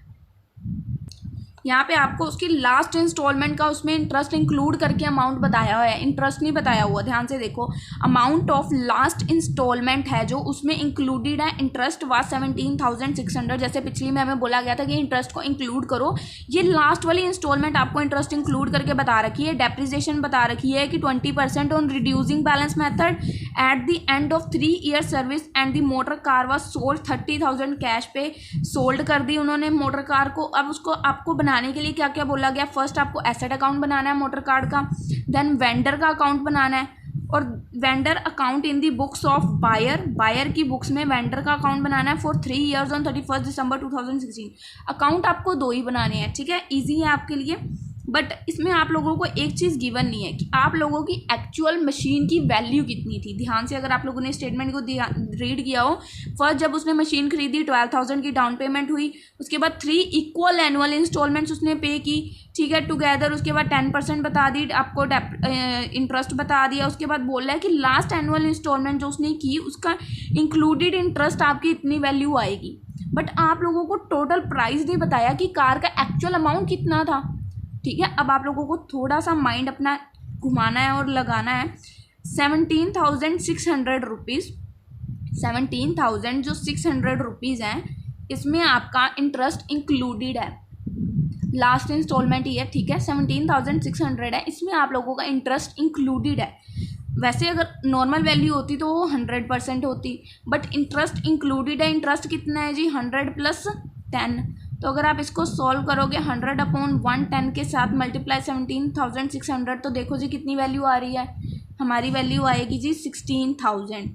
B: यहाँ पे आपको उसकी लास्ट इंस्टॉलमेंट का उसमें इंटरेस्ट इंक्लूड करके अमाउंट बताया हुआ है, इंटरेस्ट नहीं बताया हुआ, ध्यान से देखो। अमाउंट ऑफ लास्ट इंस्टॉलमेंट है जो उसमें इंक्लूडेड है इंटरेस्ट वाज 17,600। जैसे पिछली में हमें बोला गया था कि इंटरेस्ट को इंक्लूड करो, ये लास्ट वाली इंस्टॉलमेंट आपको इंटरेस्ट इंक्लूड करके बता रखी है। डेप्रिसिएशन बता रखी है कि 20% on reducing balance method at the end of 3 year service and the motor car was sold 30,000 cash पे सोल्ड कर दी उन्होंने मोटर कार को। अब उसको आपको बनाने के लिए क्या क्या बोला गया, फर्स्ट आपको एसेट अकाउंट बनाना है मोटर कार का, देन वेंडर का अकाउंट बनाना है और vendor account in the books of buyer की बुक्स में वेंडर का अकाउंट बनाना है for 3 years on 31 December 2016। Account आपको 2 ही बनाने हैं, ठीक है, ईजी है आपके लिए। बट इसमें आप लोगों को एक चीज़ गिवन नहीं है कि आप लोगों की एक्चुअल मशीन की वैल्यू कितनी थी। ध्यान से अगर आप लोगों ने स्टेटमेंट को रीड किया हो, फर्स्ट जब उसने मशीन खरीदी 12,000 की डाउन पेमेंट हुई, उसके बाद 3 इक्वल एनुअल इंस्टॉलमेंट्स उसने पे की, ठीक है, टुगेदर। उसके बाद 10% बता दी आपको, इंटरेस्ट बता दिया। उसके बाद बोल रहा है कि लास्ट एनुअल इंस्टॉलमेंट जो उसने की उसका इंक्लूडेड इंटरेस्ट आपकी इतनी वैल्यू आएगी। बट आप लोगों को टोटल प्राइस नहीं बताया कि कार का एक्चुअल अमाउंट कितना था, ठीक है। अब आप लोगों को थोड़ा सा माइंड अपना घुमाना है और लगाना है। 17,600 रुपीज़, 17,000 जो 600 रुपीज़ हैं इसमें आपका इंटरेस्ट इंक्लूडेड है, लास्ट इंस्टॉलमेंट ही है, ठीक है। 17,600 है, इसमें आप लोगों का इंटरेस्ट इंक्लूडेड है। वैसे अगर नॉर्मल वैल्यू होती तो वो 100% होती, बट इंटरेस्ट इंक्लूडेड है। इंटरेस्ट कितना है जी 100 + 10, तो अगर आप इसको सॉल्व करोगे 100/110 के साथ मल्टीप्लाई 17,600, तो देखो जी कितनी वैल्यू आ रही है, हमारी वैल्यू आएगी जी 16,000।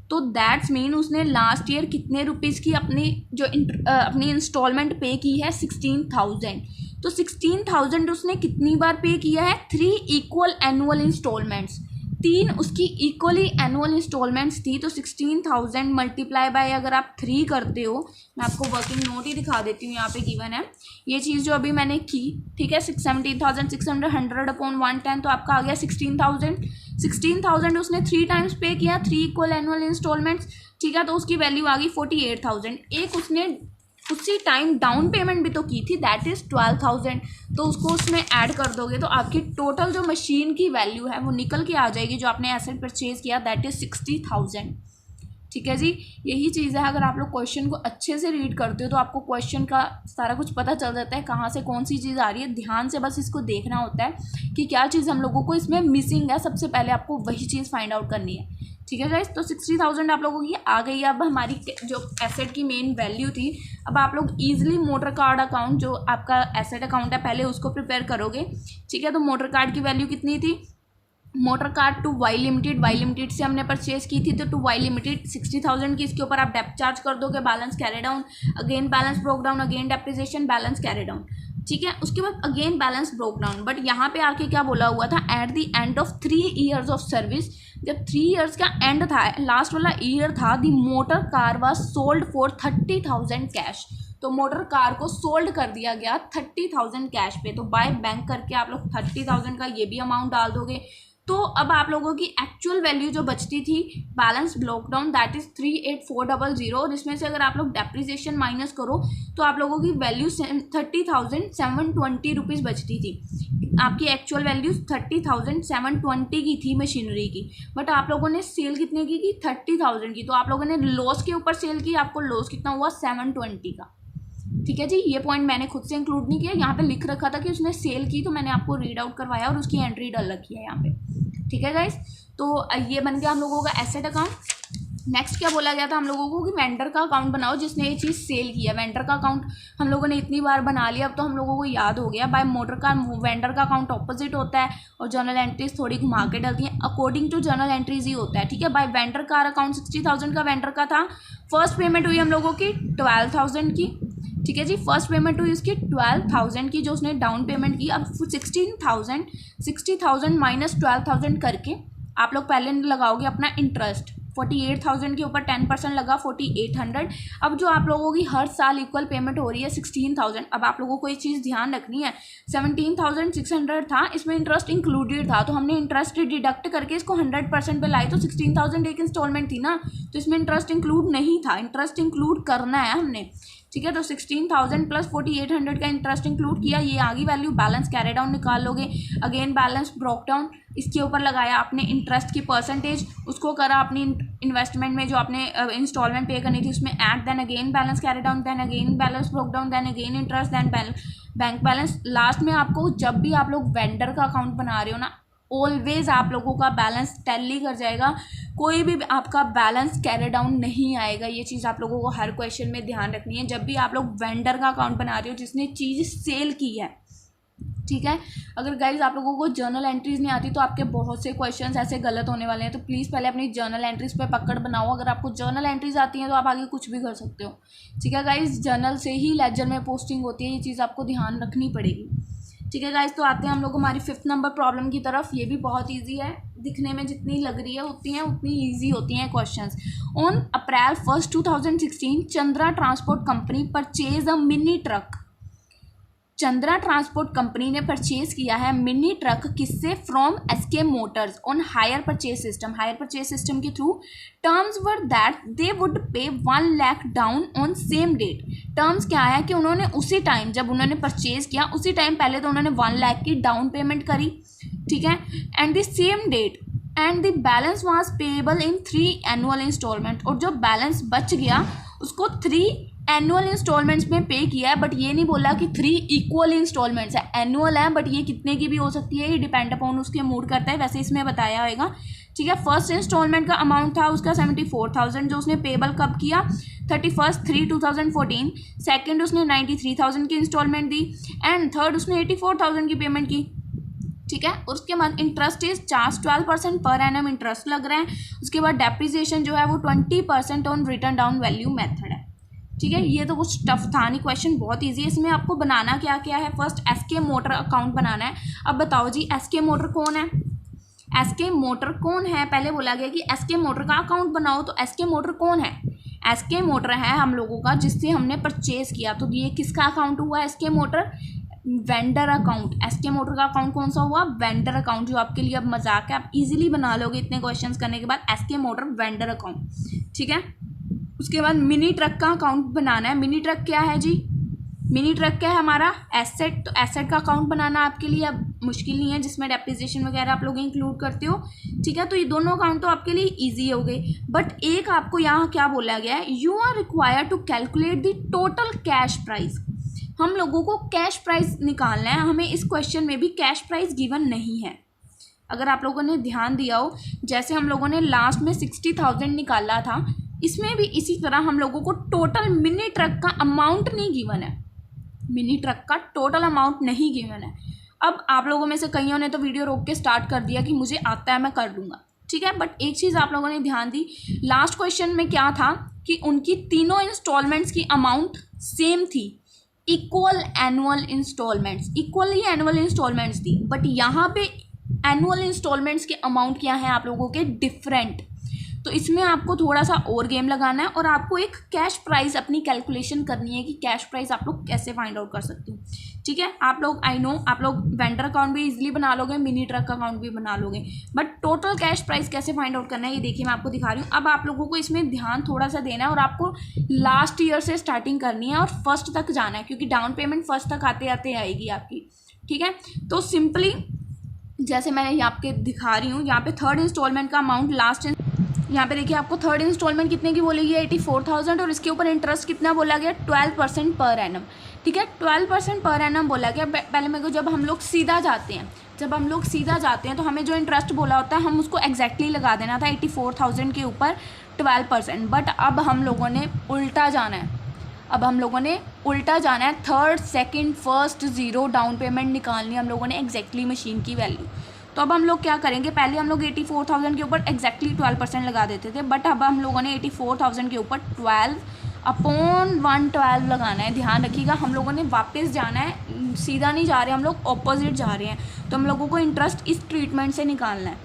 B: तो दैट्स मीन उसने लास्ट ईयर कितने रुपीज़ की अपनी इंस्टॉलमेंट पे की है 16,000। तो 16,000 उसने कितनी बार पे किया है, 3 इक्वल एनुअल इंस्टॉलमेंट्स, 3 उसकी इक्वली एनुअल इंस्टॉलमेंट्स थी। तो 16,000 मल्टीप्लाई बाय अगर आप 3 करते हो, मैं आपको वर्किंग नोट ही दिखा देती हूँ, यहाँ पे गिवन है ये चीज़ जो अभी मैंने की, ठीक है। 17,600 100/110, तो आपका आ गया 16,000। 16,000 उसने 3 टाइम्स पे किया, 3 इक्वल एनुअल इंस्टॉलमेंट्स, ठीक है, तो उसकी वैल्यू आ गई 48,000। एक उसने उसी टाइम डाउन पेमेंट भी तो की थी, दैट इज़ 12,000, तो उसको उसमें ऐड कर दोगे तो आपकी टोटल जो मशीन की वैल्यू है वो निकल के आ जाएगी, जो आपने एसेट परचेज किया, दैट इज़ 60,000, ठीक है जी। यही चीज़ है, अगर आप लोग क्वेश्चन को अच्छे से रीड करते हो तो आपको क्वेश्चन का सारा कुछ पता चल जाता है, कहाँ से कौन सी चीज़ आ रही है। ध्यान से बस इसको देखना होता है कि क्या चीज़ हम लोगों को इसमें मिसिंग है, सबसे पहले आपको वही चीज़ फाइंड आउट करनी है, ठीक है गाइस, तो 60,000 आप लोगों की आ गई। अब हमारी जो एसेट की मेन वैल्यू थी, अब आप लोग ईजिली मोटर कार्ड अकाउंट जो आपका एसेट अकाउंट है पहले उसको प्रिपेयर करोगे। ठीक है, तो मोटर कार्ड की वैल्यू कितनी थी, motor car to Y limited से हमने परचेज की थी, तो टू वाई लिमिटेड 60,000 की, इसके ऊपर आप डेप्थ चार्ज कर दोगे, balance carry down, again balance broke down, again depreciation, balance carry down. ठीक है, उसके बाद again balance broke down. But यहाँ पे आके क्या बोला हुआ था, at the end of 3 years of service, जब 3 years का एंड था, लास्ट वाला ईयर था, the motor car was sold for 30,000 cash. तो मोटर कार को सोल्ड कर दिया गया 30,000 कैश पे। तो बाय बैंक करके आप लोग 30,000 का ये भी अमाउंट डाल दोगे। तो अब आप लोगों की एक्चुअल वैल्यू जो बचती थी balance block down, that is 38,400, जिसमें से अगर आप लोग डेप्रिसिएशन माइनस करो तो आप लोगों की वैल्यू 30,720 रुपीज़ बचती थी। आपकी एक्चुअल वैल्यू 30,720 की थी मशीनरी की, बट आप लोगों ने सेल कितने की 30,000 की। तो आप लोगों ने लॉस के ऊपर सेल की, आपको लॉस कितना हुआ 720 का। ठीक है जी, ये पॉइंट मैंने खुद से इंक्लूड नहीं किया, यहाँ पे लिख रखा था कि उसने सेल की, तो मैंने आपको रीड आउट करवाया और उसकी एंट्री डाल रखी है यहाँ पे। ठीक है गाइस, तो ये बन गया हम लोगों का एसेट अकाउंट। नेक्स्ट क्या बोला गया था हम लोगों को कि वेंडर का अकाउंट बनाओ जिसने ये चीज़ सेल की है। वेंडर का अकाउंट हम लोगों ने इतनी बार बना लिया, अब तो हम लोगों को याद हो गया। बाय मोटर का वेंडर का अकाउंट ऑपोजिट होता है और जर्नल एंट्रीज थोड़ी घुमा के डलती हैं, अकॉर्डिंग टू जर्नल एंट्रीज ही होता है। ठीक है, बाय वेंडर कार अकाउंट 60,000 का वेंडर का था। फर्स्ट पेमेंट हुई हम लोगों की 12,000 की। ठीक है जी, फर्स्ट पेमेंट हुई उसकी 12,000 की, जो उसने डाउन पेमेंट की। अब 60,000 माइनस 12,000 करके आप लोग पहले लगाओगे अपना इंटरेस्ट। 48,000 के ऊपर 10% लगा 4,800। अब जो आप लोगों की हर साल इक्वल पेमेंट हो रही है 16,000। अब आप लोगों को एक चीज़ ध्यान रखनी है, 17,600 था, इसमें इंटरेस्ट इंक्लूडेड था, तो हमने इंटरेस्ट डिडक्ट करके इसको 100% पे लाए, तो 16,000 एक इंस्टॉलमेंट थी ना, तो इसमें इंटरेस्ट इंक्लूड नहीं था। इंटरेस्ट इंक्लूड करना है हमने। ठीक है, तो 16,000 प्लस 4,800 का इंटरेस्ट इंक्लूड किया, ये आगे वैल्यू। बैलेंस कैरी डाउन निकाल लोगे, अगेन बैलेंस ब्रोक डाउन, इसके ऊपर लगाया आपने इंटरेस्ट की परसेंटेज, उसको करा अपनी इन्वेस्टमेंट में जो आपने इंस्टॉलमेंट पे करनी थी उसमें add, then again balance carry down, then again balance broke down, then again interest, then bank balance. Last में आपको जब भी आप लोग वेंडर का अकाउंट बना रहे हो ना, ऑलवेज आप लोगों का बैलेंस टैली कर जाएगा, कोई भी आपका बैलेंस कैरी डाउन नहीं आएगा। ये चीज़ आप लोगों को हर क्वेश्चन में ध्यान रखनी है जब भी आप लोग वेंडर का अकाउंट बना रहे हो जिसने चीज़ सेल की है। ठीक है, अगर गाइज आप लोगों को जर्नल एंट्रीज नहीं आती तो आपके बहुत से क्वेश्चंस ऐसे गलत होने वाले हैं, तो प्लीज़ पहले अपनी जर्नल एंट्रीज पे पकड़ बनाओ। अगर आपको जर्नल एंट्रीज आती हैं तो आप आगे कुछ भी कर सकते हो। ठीक है गाइज, जर्नल से ही लेजर में पोस्टिंग होती है, ये चीज़ आपको ध्यान रखनी पड़ेगी। ठीक है गाइज, तो आते हैं हम लोग हमारी 5th नंबर प्रॉब्लम की तरफ। ये भी बहुत ईजी है, दिखने में जितनी लग रही है उतनी ईजी होती हैं questions. On April 1, 2016 Chandra transport company purchase a mini truck. Chandra transport company ने परचेज किया है मिनी ट्रक, किससे? From SK motors on hire purchase system. Hire purchase system के through terms were that they would pay 1 lakh down on same date. Terms क्या है कि उन्होंने उसी टाइम जब उन्होंने परचेज किया उसी टाइम पहले तो उन्होंने 1 लाख की डाउन पेमेंट करी। ठीक है, and the same date and the balance was payable in 3 annual instalment. और जो बैलेंस बच गया उसको 3 एनुअल इंस्टॉलमेंट्स में पे किया है, बट ये नहीं बोला कि 3 इक्वल इंस्टॉलमेंट्स है। एनुअल है बट ये कितने की भी हो सकती है, ये डिपेंड अपॉन उसके मूड करता है, वैसे इसमें बताया होगा। ठीक है, फर्स्ट इंस्टॉलमेंट का अमाउंट था उसका 74,000, जो उसने पेबल कब किया? 31/3/2014। सेकेंड उसने 93,000 की इंस्टॉलमेंट दी, एंड थर्ड उसने 84,000 की पेमेंट की। ठीक है, उसके बाद interest is charge 12% per annum interest लग रहा है। उसके बाद डेप्रिसिएशन जो है वो 20% on return down value method है। ठीक है, ये तो कुछ टफ था नहीं, क्वेश्चन बहुत इजी है। इसमें आपको बनाना क्या क्या है, फर्स्ट एसके मोटर अकाउंट बनाना है। अब बताओ जी एसके मोटर कौन है? एसके मोटर कौन है? पहले बोला गया कि एसके मोटर का अकाउंट बनाओ, तो एसके मोटर कौन है? एसके मोटर है हम लोगों का जिससे हमने परचेज किया, तो ये किसका अकाउंट हुआ? SK motor vendor account. SK motor का अकाउंट कौन सा हुआ? वेंडर अकाउंट, जो आपके लिए अब मजाक है, आप इजीली बना लोगे इतने क्वेश्चंस करने के बाद। SK motor vendor account. ठीक है, उसके बाद मिनी ट्रक का अकाउंट बनाना है। मिनी ट्रक क्या है जी? मिनी ट्रक क्या है हमारा? एसेट। तो एसेट का अकाउंट बनाना आपके लिए अब मुश्किल नहीं है, जिसमें डेप्रिसिएशन वगैरह आप लोग इंक्लूड करते हो। ठीक है, तो ये दोनों अकाउंट तो आपके लिए इजी हो गए, बट एक आपको यहाँ क्या बोला गया है, you are required to calculate the total cash price. हम लोगों को कैश प्राइस निकालना है, हमें इस क्वेश्चन में भी कैश प्राइस गिवन नहीं है। अगर आप लोगों ने ध्यान दिया हो, जैसे हम लोगों ने लास्ट में 60,000 निकाला था, इसमें भी इसी तरह हम लोगों को टोटल मिनी ट्रक का अमाउंट नहीं गिवन है, मिनी ट्रक का टोटल अमाउंट नहीं गिवन है। अब आप लोगों में से कईयों ने तो वीडियो रोक के स्टार्ट कर दिया कि मुझे आता है मैं कर लूँगा, ठीक है, बट एक चीज़ आप लोगों ने ध्यान दी, लास्ट क्वेश्चन में क्या था कि उनकी तीनों इंस्टॉलमेंट्स की अमाउंट सेम थी, equal annual instalments, equally annual instalments थी, बट यहाँ पे एनुअल इंस्टॉलमेंट्स के अमाउंट क्या है आप लोगों के डिफरेंट। तो इसमें आपको थोड़ा सा और गेम लगाना है और आपको एक कैश प्राइस अपनी कैलकुलेशन करनी है कि कैश प्राइस आप लोग कैसे फाइंड आउट कर सकते हो, ठीक है। आप लोग आई नो आप लोग वेंडर अकाउंट भी इजीली बना लोगे, मिनी ट्रक का अकाउंट भी बना लोगे, बट टोटल कैश प्राइस कैसे फाइंड आउट करना है ये देखिए मैं आपको दिखा रही हूँ। अब आप लोगों को इसमें ध्यान थोड़ा सा देना है और आपको लास्ट ईयर से स्टार्टिंग करनी है और फर्स्ट तक जाना है, क्योंकि डाउन पेमेंट फर्स्ट तक आते आते आएगी आपकी, ठीक है। तो सिंपली जैसे मैं यहाँ पे दिखा रही हूँ, यहाँ पे थर्ड इंस्टॉलमेंट का अमाउंट लास्ट, यहाँ पे देखिए आपको थर्ड इंस्टॉलमेंट कितने की बोली गई है 84,000 और इसके ऊपर इंटरेस्ट कितना बोला गया 12% पर एनम, ठीक है, 12% पर एनम बोला गया। पहले मेरे को जब हम लोग सीधा जाते हैं तो हमें जो इंटरेस्ट बोला होता है हम उसको एग्जैक्टली लगा देना था 84,000 के ऊपर 12%, बट अब हम लोगों ने उल्टा जाना है, third second first zero down payment निकालनी है हम लोगों ने एग्जैक्टली मशीन की वैल्यू। तो अब हम लोग क्या करेंगे, पहले हम लोग 84,000 के ऊपर एग्जैक्टली 12% लगा देते थे, बट अब हम लोगों ने 84,000 के ऊपर 12/112 लगाना है। ध्यान रखिएगा हम लोगों ने वापस जाना है, सीधा नहीं जा रहे हम लोग, ऑपोजिट जा रहे हैं, तो हम लोगों को इंटरेस्ट इस ट्रीटमेंट से निकालना है,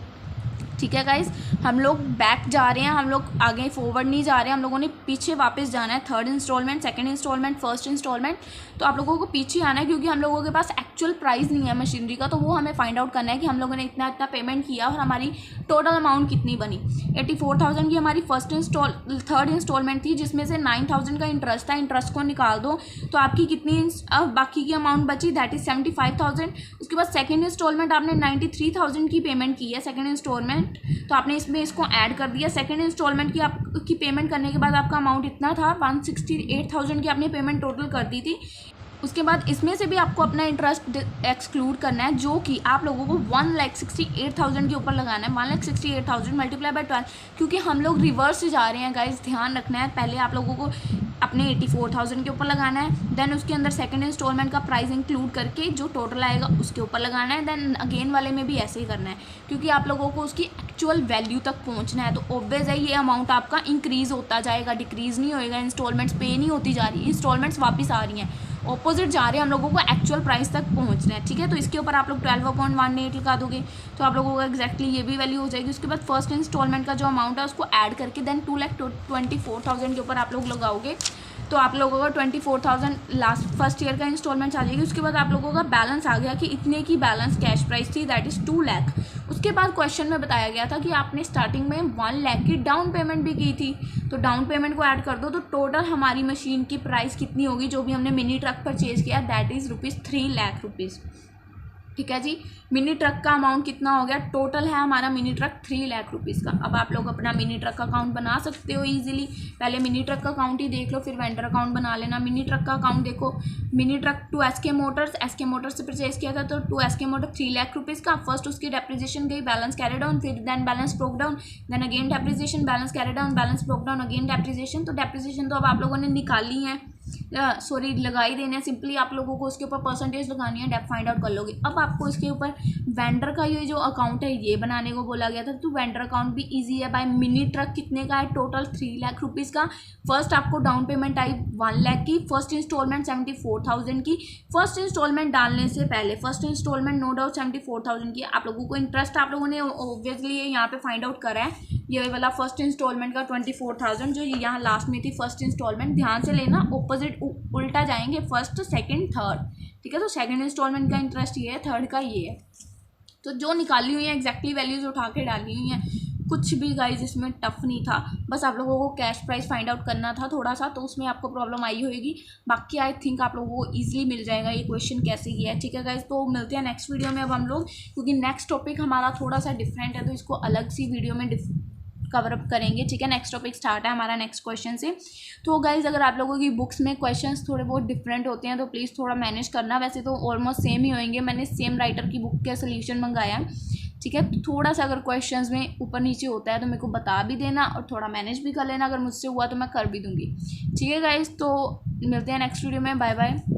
B: ठीक है गाइज। हम लोग बैक जा रहे हैं, हम लोग आगे फॉरवर्ड नहीं जा रहे हैं, हम लोगों ने पीछे वापस जाना है, third instalment, second instalment, first instalment, तो आप लोगों को पीछे आना है क्योंकि हम लोगों के पास एक्चुअल प्राइस नहीं है मशीनरी का, तो वो हमें फाइंड आउट करना है कि हम लोगों ने इतना इतना पेमेंट किया और हमारी टोटल अमाउंट कितनी बनी। 84,000 की हमारी थर्ड इंस्टॉलमेंट थी जिसमें से 9,000 का इंटरेस्ट था, इंटरेस्ट को निकाल दो तो आपकी कितनी बाकी की अमाउंट बची, दैट इज 75,000। उसके बाद सेकंड इंस्टॉलमेंट आपने 93,000 की पेमेंट की है, सेकंड इंस्टॉलमेंट, तो आपने इसमें इसको ऐड कर दिया। सेकंड इंस्टॉलमेंट की आपकी पेमेंट करने के बाद आपका अमाउंट इतना था, 168,000 की आपने पेमेंट टोटल कर दी थी। उसके बाद इसमें से भी आपको अपना इंटरेस्ट एक्सक्लूड करना है जो कि आप लोगों को 1,68,000 के ऊपर लगाना है, 1,68,000 मल्टीप्लाई बाय 12, क्योंकि हम लोग रिवर्स जा रहे हैं गाइस, ध्यान रखना है। पहले आप लोगों को अपने 84,000 के ऊपर लगाना है, देन उसके अंदर सेकंड इंस्टॉलमेंट का प्राइस इंक्लूड करके जो टोटल आएगा उसके ऊपर लगाना है, देन अगेन वाले में भी ऐसे ही करना है, क्योंकि आप लोगों को उसकी एक्चुअल वैल्यू तक पहुंचना है। तो ऑब्वियस है ये अमाउंट आपका इंक्रीज़ होता जाएगा, डिक्रीज़ नहीं होएगा, इंस्टॉलमेंट्स पे नहीं होती जा रही, इंस्टॉलमेंट्स वापस आ रही हैं, ऑपोजिट जा रहे हैं, हम लोगों को एक्चुअल प्राइस तक पहुंचना है, ठीक है। तो इसके ऊपर आप लोग 12.18 लगा दोगे तो आप लोगों को एक्जैक्टली ये भी वैल्यू हो जाएगी। उसके बाद फर्स्ट इंस्टॉलमेंट का जो अमाउंट है उसको ऐड करके देन 2,24,000 के ऊपर आप लोग लगाओगे तो आप लोगों का 24,000 लास्ट फर्स्ट ईयर का इंस्टॉलमेंट आ जाएगी। उसके बाद आप लोगों का बैलेंस आ गया कि इतने की बैलेंस कैश प्राइस थी, दैट इज़ 2 लाख। उसके बाद क्वेश्चन में बताया गया था कि आपने स्टार्टिंग में 1 लाख की डाउन पेमेंट भी की थी, तो डाउन पेमेंट को ऐड कर दो तो टोटल हमारी मशीन की प्राइस कितनी होगी जो भी हमने मिनी ट्रक परचेज किया, दैट इज़ ₹3 लाख, ठीक है जी। मिनी ट्रक का अमाउंट कितना हो गया, टोटल है हमारा मिनी ट्रक 3 लाख रुपीज़ का। अब आप लोग अपना मिनी ट्रक का अकाउंट बना सकते हो इजीली, पहले मिनी ट्रक का अकाउंट ही देख लो फिर वेंडर अकाउंट बना लेना। मिनी ट्रक का अकाउंट देखो, mini truck to SK motors से परचेज किया था तो to SK motor 3 lakh rupees का। फर्स्ट उसकी डेप्रिसिएशन गई, बैलेंस कैरी डाउन, फिर then balance broke down, then again depreciation, balance carry down, balance broke down, again depreciation. तो डेप्रिसिएशन तो अब आप लोगों ने निकाली है, सॉरी लगाई देना है, सिंपली आप लोगों को उसके ऊपर परसेंटेज लगानी है, डेप फाइंड आउट कर लोगे। अब आपको इसके ऊपर वेंडर का ये जो अकाउंट है ये बनाने को बोला गया था, तो वेंडर अकाउंट भी इजी है। बाय मिनी ट्रक कितने का है, टोटल 3 लाख रुपीज़ का। फर्स्ट आपको डाउन पेमेंट आई 1 लाख की, फर्स्ट इंस्टॉलमेंट 74,000 की। फर्स्ट इंस्टॉलमेंट डालने से पहले फर्स्ट इंस्टॉलमेंट नो डाउट 74,000 की। आप लोगों को इंटरेस्ट आप लोगों ने ऑब्वियसली यहाँ पे फाइंड आउट करा है, ये वाला फर्स्ट इंस्टॉलमेंट का 24,000 जो यहाँ लास्ट में थी फर्स्ट इंस्टॉलमेंट, ध्यान से लेना, ऑपोजिट उल्टा जाएंगे, फर्स्ट सेकंड थर्ड, ठीक है। तो सेकंड इंस्टॉलमेंट का इंटरेस्ट ये है, थर्ड का ये है। तो जो निकाली हुई है एग्जैक्टली वैल्यूज उठा के डाली हुई हैं, कुछ भी गाइज इसमें टफ नहीं था, बस आप लोगों को कैश प्राइस फाइंड आउट करना था थोड़ा सा, तो उसमें आपको प्रॉब्लम आई होगी। बाकी आई थिंक आप लोगों को ईजिली मिल जाएगा ये क्वेश्चन कैसे किया है, ठीक है गाइज। तो मिलते हैं नेक्स्ट वीडियो में अब हम लोग, क्योंकि नेक्स्ट टॉपिक हमारा थोड़ा सा डिफरेंट है तो इसको अलग सी वीडियो में कवर अप करेंगे, ठीक है। नेक्स्ट टॉपिक स्टार्ट है हमारा नेक्स्ट क्वेश्चन से। तो गाइज अगर आप लोगों की बुक्स में क्वेश्चंस थोड़े बहुत डिफरेंट होते हैं तो प्लीज़ थोड़ा मैनेज करना, वैसे तो ऑलमोस्ट सेम ही होंगे, मैंने सेम राइटर की बुक के सोल्यूशन मंगाया है, ठीक है। तो थोड़ा सा अगर क्वेश्चंस में ऊपर नीचे होता है तो मेरे को बता भी देना और थोड़ा मैनेज भी कर लेना, अगर मुझसे हुआ तो मैं कर भी दूँगी। ठीक है गाइस, तो मिलते हैं नेक्स्ट वीडियो में। Bye bye.